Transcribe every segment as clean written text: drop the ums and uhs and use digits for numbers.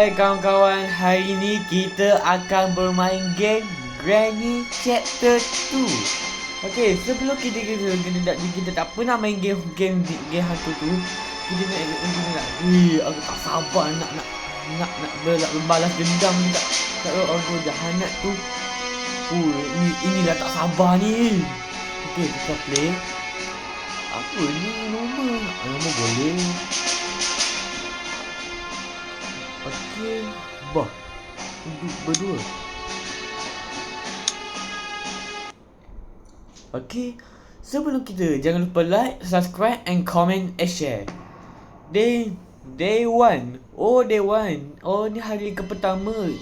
Hai kawan-kawan, hari ni kita akan bermain game Granny Chapter 2. Okey, sebelum kita tak pernah main game hantu tu. Kita nak aku tak sabar nak balas dendam juga kat orang jahanat tu. Inilah tak sabar ni. Okey, kita play. Apa ni nombor boleh. Okey, berdua. Okey, sebelum kita jangan lupa like, subscribe and comment and share. Day 1. Day 1. Oh, ni hari ke pertama.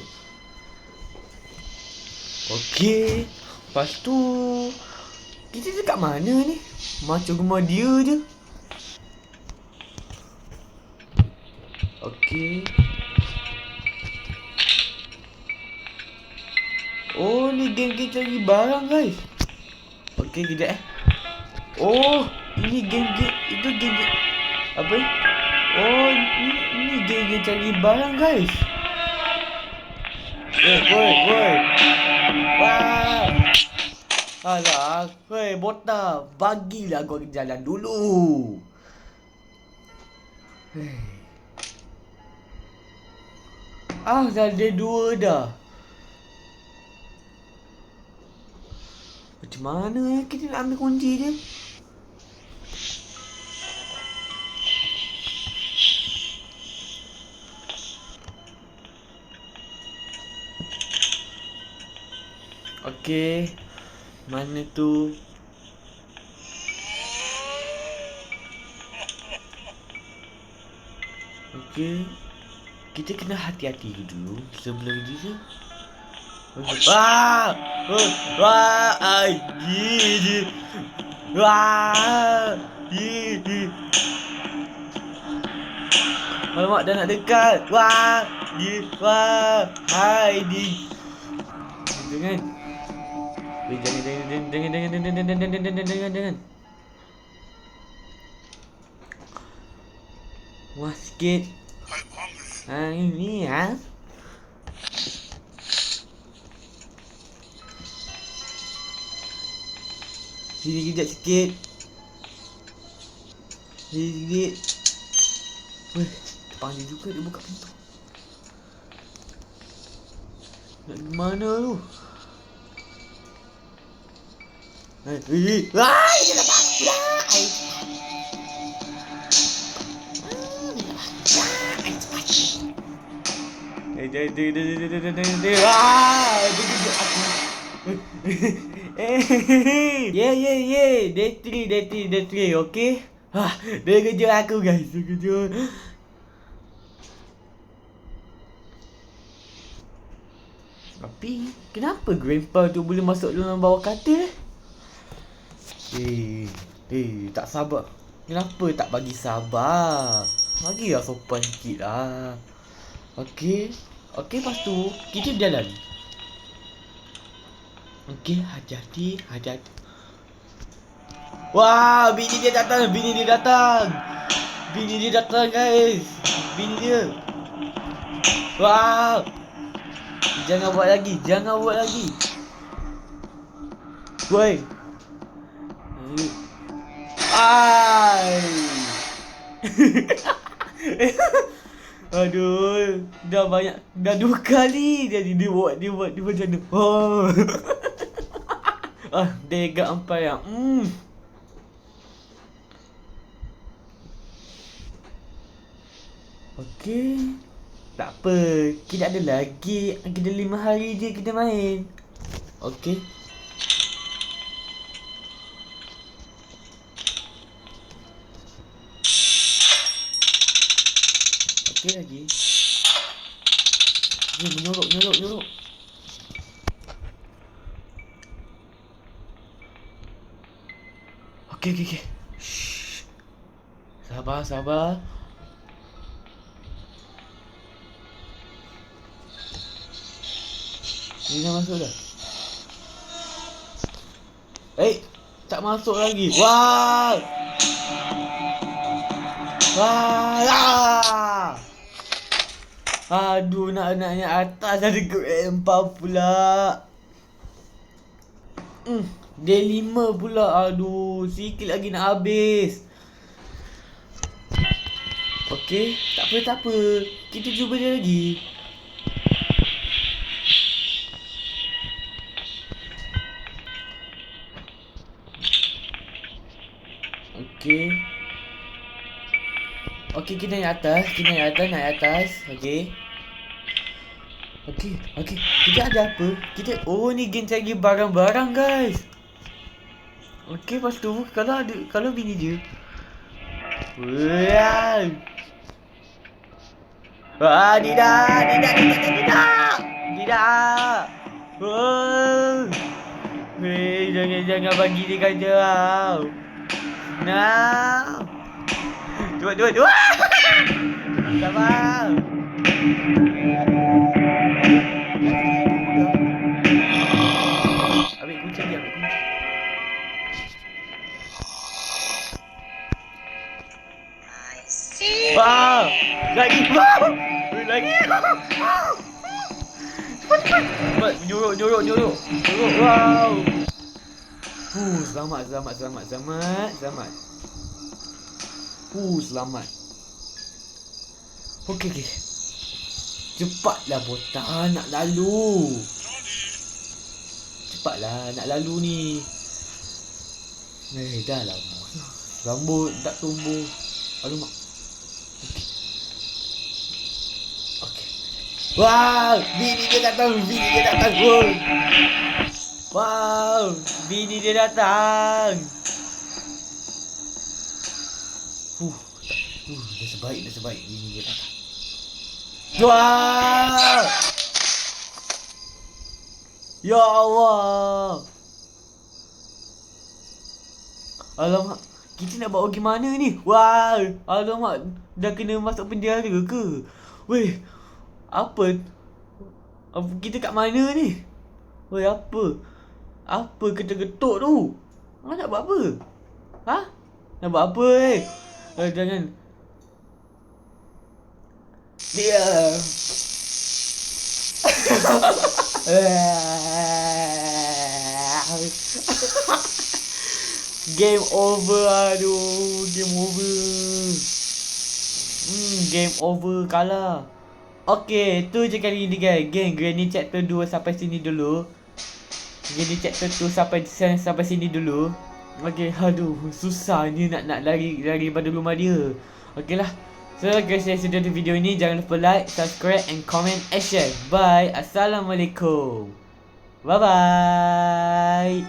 Okey, lepas tu kita dekat mana ni? Macam rumah dia je. Okey. Oh, ni game kita cari barang, guys. Okey, kejap Oh, ini game itu game apa? Oh, ni game cari barang, guys. Woi. Wah. Alah, woi, botak. Bagilah gua jalan dulu. Dah ada 2 dah. Macam mana kita nak ambil kunci dia? Okey. Mana tu? Okey. Kita kena hati-hati dulu sebelum dia. Wah! Alamak, dah nak dekat. Hiding. Jangan. Jangan. Wah, sikit. Ini ya. Sini kejap sikit. Weh, panggil juga dia buka pintu. Nak di mana tu? Dia dapat. Yeah. Day 3, okay? Dia kejar aku, guys. Dia kejar. Tapi kenapa grandpa tu boleh masuk dalam bawah katil? Tak sabar. Kenapa tak bagi sabar? Bagilah sopan sikit lah. Okey, lepas tu kita berjalan. Okey, hati-hati. Wah, bini dia datang, guys. Bini dia. Wah. Jangan buat lagi. Woi. Aduh, dah 2 kali jadi dia buat macam mana. Dia agak ampai yang. Okey. Tak apa, kita ada lagi. Kita 5 hari je kita main. Okey. Okey lagi. Dia menyorok. Okey. Shh. Sabar. Ni dah masuk dah. Tak masuk lagi. Wah. Aduh, nak naik atas ada grandpa pula. Day 5 pula. Aduh, sikit lagi nak habis. Okey, tak apa. Kita cuba dia lagi. Okey. Okey, kita naik atas. Okey. Kita ada apa? Ni game cari barang-barang, guys. Okey, lepas tu kalau bini dia. Wah, tidak. Jangan bagi dia kacau. Nah. Dua. Sabar. Ambil kunci. Wow, lagi. Cepat, nyorok. Wow. Selamat. Selamat. Okey. Cepatlah botan, nak lalu. Cepatlah, nak lalu ni. Dah lama. Rambut tak tumbuh. Alamak. Okey. Wow, bini dia datang. Wow, bini dia datang. Dah sebaik bini dia datang. Wah! Ya Allah. Alamak, kita nak bawa pergi mana ni? Wah, alamak, dah kena masuk penjara ke? Weh, apa? Kita kat mana ni? Weh, apa? Apa ketuk-ketuk tu? Nak buat apa? Nak buat apa jangan. Dia. Game over, aduh. Game over, kalah. Okey, tu je kali ni guys. Game Granny chapter 2 sampai sini dulu. Okey, aduh, susahnya nak lari daripada rumah dia. Okeylah. So guys, saya sudah di video ini. Jangan lupa like, subscribe and comment and share. Bye. Assalamualaikum. Bye bye.